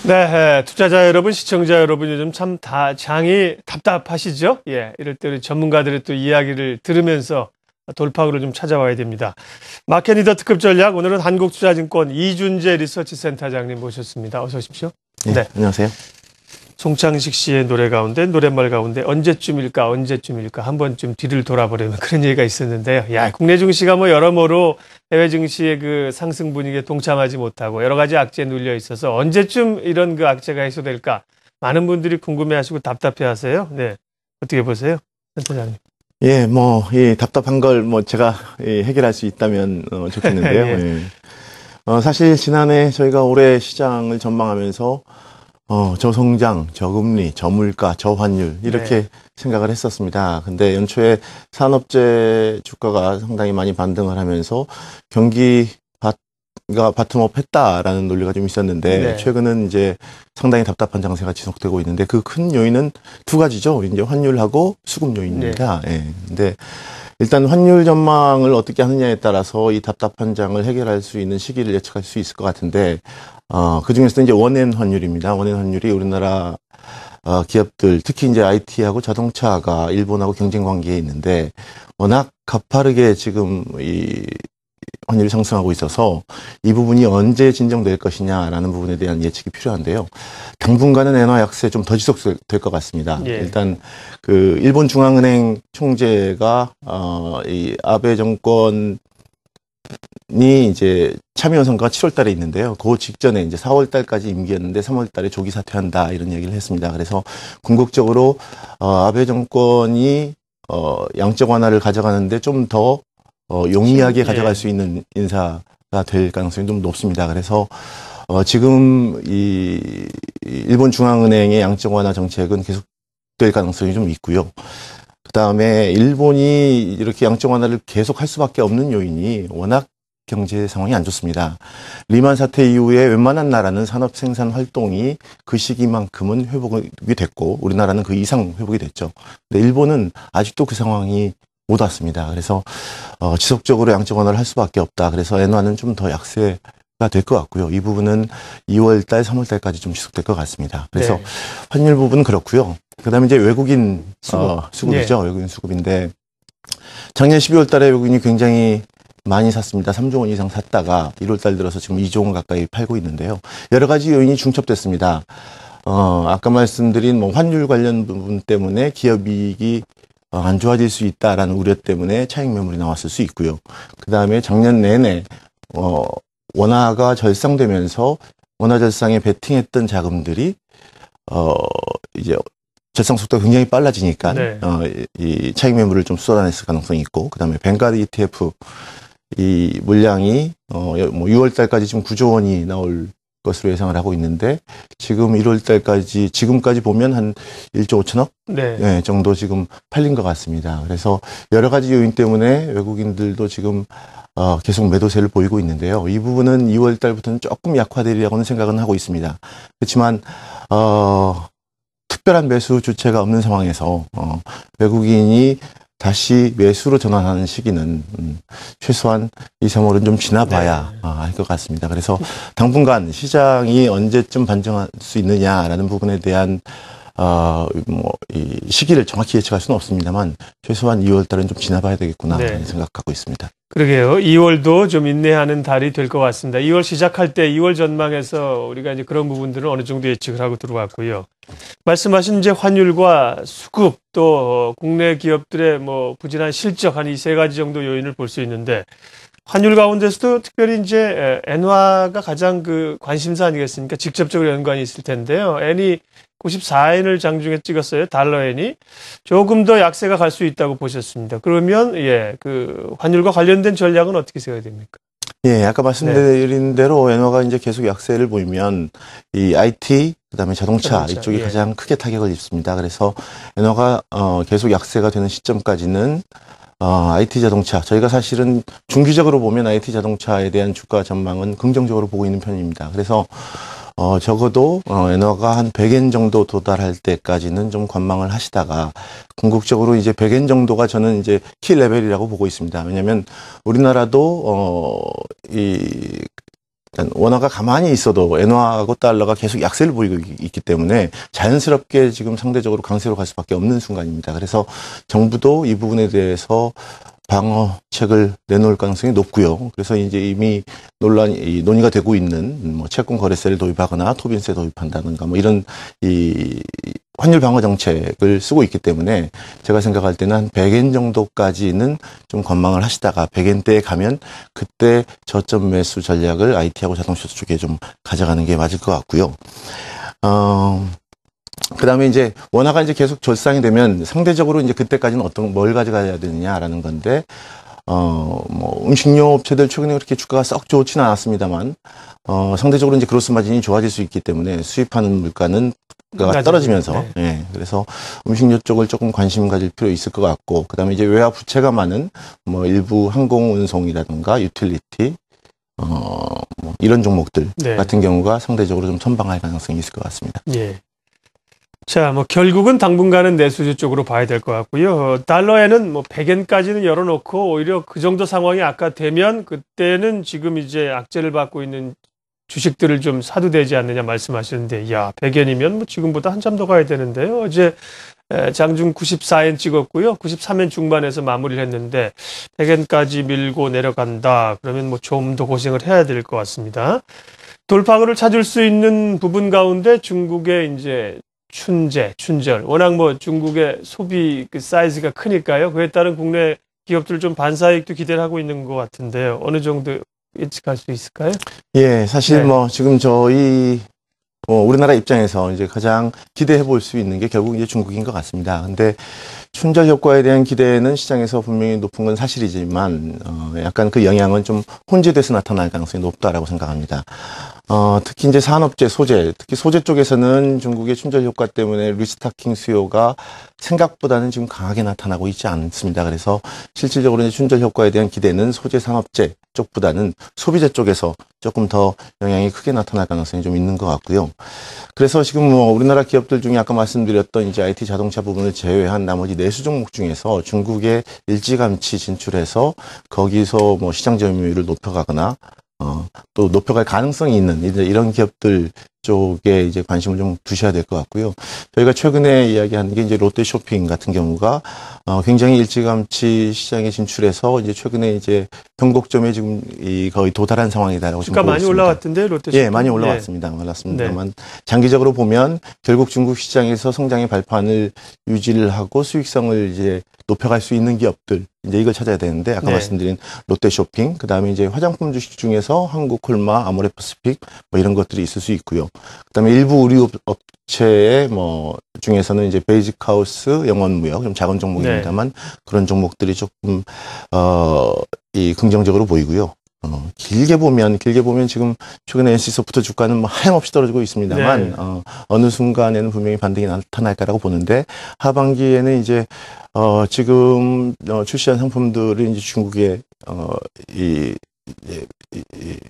네, 투자자 여러분, 시청자 여러분, 요즘 참 장이 답답하시죠? 예, 이럴 때 우리 전문가들의 또 이야기를 들으면서 돌파구를 좀 찾아와야 됩니다. 마켓리더 특급 전략, 오늘은 한국투자증권 이준재 리서치센터장님 모셨습니다. 어서 오십시오. 네, 안녕하세요. 송창식 씨의 노랫말 가운데 언제쯤일까 한 번쯤 뒤를 돌아보려면 그런 얘기가 있었는데요. 야, 국내 증시가 뭐 여러모로 해외 증시의 그 상승 분위기에 동참하지 못하고 여러 가지 악재에 눌려 있어서 언제쯤 이런 그 악재가 해소될까? 많은 분들이 궁금해하시고 답답해하세요. 네, 어떻게 보세요, 센터장님? 예, 이 답답한 걸 제가 해결할 수 있다면 좋겠는데요. 예. 사실 지난해 저희가 올해 시장을 전망하면서 저성장, 저금리, 저물가, 저환율 이렇게 생각을 했었습니다. 근데 연초에 산업재 주가가 상당히 많이 반등을 하면서 경기가 바텀업 했다라는 논리가 좀 있었는데 최근은 이제 상당히 답답한 장세가 지속되고 있는데 그 큰 요인은 두 가지죠. 이제 환율하고 수급 요인입니다. 예. 근데 일단 환율 전망을 어떻게 하느냐에 따라서 이 답답한 장을 해결할 수 있는 시기를 예측할 수 있을 것 같은데 그 중에서도 이제 원엔 환율입니다. 원엔 환율이 우리나라 기업들, 특히 이제 IT하고 자동차가 일본하고 경쟁 관계에 있는데 워낙 가파르게 지금 이 환율이 상승하고 있어서 이 부분이 언제 진정될 것이냐라는 부분에 대한 예측이 필요한데요. 당분간은 엔화 약세 좀 더 지속될 것 같습니다. 일단 그 일본 중앙은행 총재가 이 아베 정권 이 이제 참여연 선거가 7월 달에 있는데요. 그 직전에 이제 4월 달까지 임기였는데 3월 달에 조기 사퇴한다 이런 얘기를 했습니다. 그래서 궁극적으로 아베 정권이 양적 완화를 가져가는데 좀 더 용이하게 가져갈 수 있는 인사가 될 가능성이 좀 높습니다. 그래서 지금 이 일본 중앙은행의 양적 완화 정책은 계속될 가능성이 좀 있고요. 그다음에 일본이 이렇게 양적 완화를 계속할 수밖에 없는 요인이 워낙 경제 상황이 안 좋습니다. 리만 사태 이후에 웬만한 나라는 산업 생산 활동이 그 시기만큼은 회복이 됐고 우리나라는 그 이상 회복이 됐죠. 근데 일본은 아직도 그 상황이 못 왔습니다. 그래서 지속적으로 양적 완화를 할 수밖에 없다. 그래서 엔화는 좀 더 약세가 될 것 같고요. 이 부분은 2월 달, 3월 달까지 좀 지속될 것 같습니다. 그래서 환율 부분은 그렇고요. 그다음에 이제 외국인 수급이죠. 외국인 수급인데 작년 12월 달에 외국인이 굉장히 많이 샀습니다. 3조 원 이상 샀다가 1월 달 들어서 지금 2조 원 가까이 팔고 있는데요. 여러 가지 요인이 중첩됐습니다. 아까 말씀드린 환율 관련 부분 때문에 기업 이익이 안 좋아질 수 있다라는 우려 때문에 차익 매물이 나왔을 수 있고요. 그다음에 작년 내내 원화가 절상되면서 원화 절상에 베팅했던 자금들이 이제 절상 속도가 굉장히 빨라지니까 이 차익 매물을 좀 쏟아냈을 가능성이 있고 그다음에 뱅가드 ETF 이 물량이 6월 달까지 지금 9조 원이 나올 것으로 예상을 하고 있는데 지금 1월 달까지 지금까지 보면 한 1조 5천억 정도 지금 팔린 것 같습니다. 그래서 여러 가지 요인 때문에 외국인들도 지금 계속 매도세를 보이고 있는데요. 이 부분은 2월 달부터는 조금 약화되리라고는 생각은 하고 있습니다. 그렇지만 특별한 매수 주체가 없는 상황에서 외국인이 다시 매수로 전환하는 시기는 최소한 2, 3월은 좀 지나봐야 할 것 같습니다. 그래서 당분간 시장이 언제쯤 반등할 수 있느냐라는 부분에 대한 이 시기를 정확히 예측할 수는 없습니다만 최소한 2월 달은 좀 지나봐야 되겠구나 하는 생각하고 있습니다. 그러게요. 2월도 좀 인내하는 달이 될 것 같습니다. 2월 시작할 때 2월 전망에서 우리가 이제 그런 부분들은 어느 정도 예측을 하고 들어왔고요. 말씀하신 이제 환율과 수급 또 국내 기업들의 부진한 실적 한 이 세 가지 정도 요인을 볼 수 있는데 환율 가운데서도 특별히 이제 엔화가 가장 그 관심사 아니겠습니까? 직접적으로 연관이 있을 텐데요. 엔이 94엔을 장중에 찍었어요. 달러엔이 조금 더 약세가 갈 수 있다고 보셨습니다. 그러면 그 환율과 관련된 전략은 어떻게 생각이 됩니까? 예, 아까 말씀드린 대로 엔화가 이제 계속 약세를 보이면 이 IT 그다음에 자동차 이쪽이 가장 크게 타격을 입습니다. 그래서 엔화가 계속 약세가 되는 시점까지는 IT 자동차 저희가 사실은 중기적으로 보면 IT 자동차에 대한 주가 전망은 긍정적으로 보고 있는 편입니다. 그래서 적어도 엔화가 한 100엔 정도 도달할 때까지는 좀 관망을 하시다가 궁극적으로 이제 100엔 정도가 저는 이제 키 레벨이라고 보고 있습니다. 왜냐하면 우리나라도 이 일단 원화가 가만히 있어도 엔화하고 달러가 계속 약세를 보이고 있기 때문에 자연스럽게 지금 상대적으로 강세로 갈 수밖에 없는 순간입니다. 그래서 정부도 이 부분에 대해서 방어책을 내놓을 가능성이 높고요. 그래서 이제 이미 논의가 되고 있는 뭐 채권 거래세를 도입하거나 토빈세 도입한다든가 뭐 이런 이 환율 방어 정책을 쓰고 있기 때문에 제가 생각할 때는 한 100엔 정도까지는 좀 관망을 하시다가 100엔대에 가면 그때 저점 매수 전략을 IT하고 자동차 쪽에 좀 가져가는 게 맞을 것 같고요. 그다음에 이제 원화가 이제 계속 절상이 되면 상대적으로 이제 그때까지는 뭘 가져가야 되느냐라는 건데 뭐 음식료 업체들 최근에 그렇게 주가가 썩 좋지는 않았습니다만 상대적으로 이제 그로스 마진이 좋아질 수 있기 때문에 수입하는 물가는 떨어지면서 예, 그래서 음식료 쪽을 조금 관심 가질 필요 있을 것 같고 그다음에 이제 외화 부채가 많은 뭐 일부 항공 운송이라든가 유틸리티 뭐 이런 종목들 같은 경우가 상대적으로 좀 선방할 가능성이 있을 것 같습니다. 예. 자, 뭐 결국은 당분간은 내수주 쪽으로 봐야 될 것 같고요. 달러에는 뭐 100엔까지는 열어놓고 오히려 그 정도 상황이 악화되면 그때는 지금 이제 악재를 받고 있는 주식들을 좀 사도 되지 않느냐 말씀하시는데, 야, 100엔이면 뭐 지금보다 한참 더 가야 되는데요. 어제 장중 94엔 찍었고요. 93엔 중반에서 마무리를 했는데 100엔까지 밀고 내려간다. 그러면 뭐 좀 더 고생을 해야 될 것 같습니다. 돌파구를 찾을 수 있는 부분 가운데 중국의 이제 춘절. 워낙 뭐 중국의 소비 그 사이즈가 크니까요. 그에 따른 국내 기업들 좀 반사이익도 기대를 하고 있는 것 같은데요. 어느 정도 예측할 수 있을까요? 예, 사실 뭐 지금 저희 우리나라 입장에서 이제 가장 기대해 볼 수 있는 게 결국 이제 중국인 것 같습니다. 근데 춘절 효과에 대한 기대는 시장에서 분명히 높은 건 사실이지만 약간 그 영향은 좀 혼재돼서 나타날 가능성이 높다라고 생각합니다. 특히 이제 산업재, 특히 소재 쪽에서는 중국의 춘절 효과 때문에 리스타킹 수요가 생각보다는 지금 강하게 나타나고 있지 않습니다. 그래서 실질적으로 이제 춘절 효과에 대한 기대는 소재 산업재 쪽보다는 소비재 쪽에서 조금 더 영향이 크게 나타날 가능성이 좀 있는 것 같고요. 그래서 지금 뭐 우리나라 기업들 중에 아까 말씀드렸던 이제 IT 자동차 부분을 제외한 나머지 내수 종목 중에서 중국에 일찌감치 진출해서 거기서 뭐 시장 점유율을 높여가거나 또 높여갈 가능성이 있는 이제 이런 기업들 쪽에 이제 관심을 좀 두셔야 될 것 같고요. 저희가 최근에 이야기하는 게 이제 롯데쇼핑 같은 경우가 굉장히 일찌감치 시장에 진출해서 이제 최근에 이제 변곡점에 지금 거의 도달한 상황이다라고 지금 보고 많이 있습니다. 올라왔던데 롯데쇼핑. 예, 많이 올라왔습니다. 올랐습니다만 장기적으로 보면 결국 중국 시장에서 성장의 발판을 유지를 하고 수익성을 이제 높여갈 수 있는 기업들 이제 이걸 찾아야 되는데 아까 말씀드린 롯데쇼핑 그다음에 이제 화장품 주식 중에서 한국콜마, 아모레퍼시픽 뭐 이런 것들이 있을 수 있고요. 그다음에 일부 의류 업체의 뭐 중에서는 이제 베이직하우스, 영원무역 좀 작은 종목입니다만 그런 종목들이 조금 이 긍정적으로 보이고요. 길게 보면 지금 최근에 NC소프트 주가는 뭐 하염없이 떨어지고 있습니다만 어느 순간에는 분명히 반등이 나타날 거라고 보는데 하반기에는 이제 지금 출시한 상품들이 이제 중국에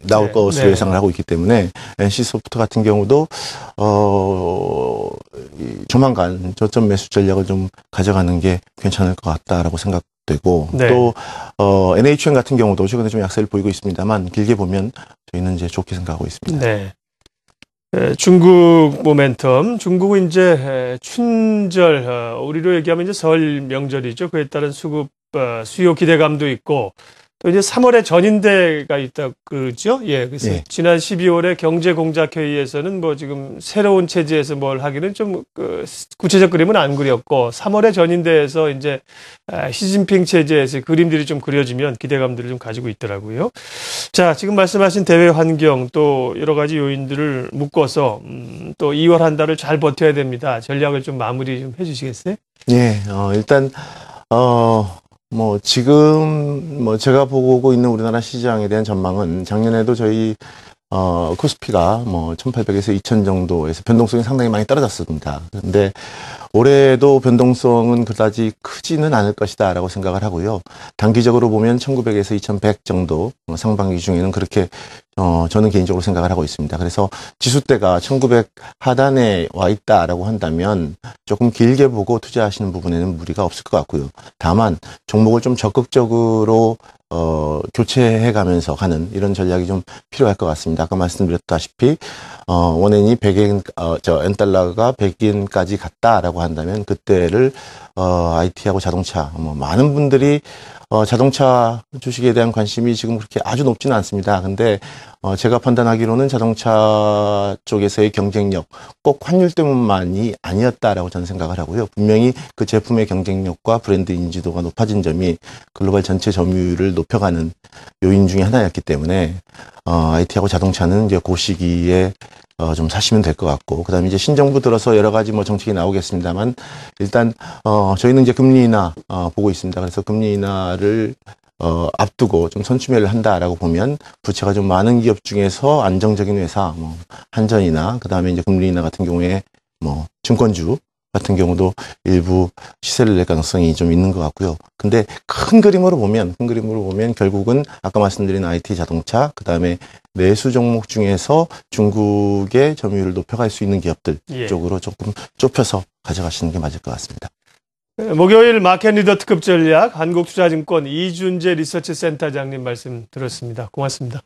나올 것으로 예상을 하고 있기 때문에 NC소프트 같은 경우도 조만간 저점 매수 전략을 좀 가져가는 게 괜찮을 것 같다라고 생각되고 또 NHN 같은 경우도 최근에 좀 약세를 보이고 있습니다만 길게 보면 저희는 이제 좋게 생각하고 있습니다. 네. 중국 모멘텀. 중국은 이제 춘절, 우리로 얘기하면 이제 설 명절이죠. 그에 따른 수요 기대감도 있고 또 이제 3월에 전인대가 있다 그러죠. 예. 그래서 지난 12월에 경제공작회의에서는 뭐 지금 새로운 체제에서 뭘 하기는 좀 구체적 그림은 안 그렸고 3월에 전인대에서 이제 시진핑 체제에서 그림들이 좀 그려지면 기대감들을 좀 가지고 있더라고요. 자, 지금 말씀하신 대외 환경 또 여러 가지 요인들을 묶어서 또 2월 한 달을 잘 버텨야 됩니다. 전략을 좀 마무리 좀 해주시겠어요? 예. 일단 뭐 지금 뭐 제가 보고 있는 우리나라 시장에 대한 전망은 작년에도 저희 코스피가 뭐 1800에서 2000 정도에서 변동성이 상당히 많이 떨어졌습니다. 그런데 올해도 변동성은 그다지 크지는 않을 것이다라고 생각을 하고요. 단기적으로 보면 1900에서 2100 정도 상반기 중에는 그렇게 저는 개인적으로 생각을 하고 있습니다. 그래서 지수대가 1900 하단에 와 있다라고 한다면 조금 길게 보고 투자하시는 부분에는 무리가 없을 것 같고요. 다만 종목을 좀 적극적으로 교체해 가면서 가는 이런 전략이 좀 필요할 것 같습니다. 아까 말씀드렸다시피, 원엔이 100엔, 엔달러가 100엔까지 갔다라고 한다면 그때를, IT하고 자동차, 많은 분들이, 자동차 주식에 대한 관심이 지금 그렇게 아주 높지는 않습니다. 근데, 제가 판단하기로는 자동차 쪽에서의 경쟁력, 꼭 환율 때문만이 아니었다라고 저는 생각을 하고요. 분명히 그 제품의 경쟁력과 브랜드 인지도가 높아진 점이 글로벌 전체 점유율을 높여가는 요인 중에 하나였기 때문에, IT하고 자동차는 이제 그 시기에 좀 사시면 될 것 같고, 그 다음에 이제 신정부 들어서 여러 가지 정책이 나오겠습니다만, 일단, 저희는 이제 금리 인하, 보고 있습니다. 그래서 금리 인하를, 앞두고 좀 선취매를 한다라고 보면, 부채가 좀 많은 기업 중에서 안정적인 회사, 한전이나, 그 다음에 이제 금리 인하 같은 경우에, 증권주 같은 경우도 일부 시세를 낼 가능성이 좀 있는 것 같고요. 근데 큰 그림으로 보면 결국은 아까 말씀드린 IT 자동차, 그 다음에 내수 종목 중에서 중국의 점유율을 높여갈 수 있는 기업들 예. 쪽으로 조금 좁혀서 가져가시는 게 맞을 것 같습니다. 목요일 마켓 리더 특급 전략 한국투자증권 이준재 리서치 센터장님 말씀 들었습니다. 고맙습니다.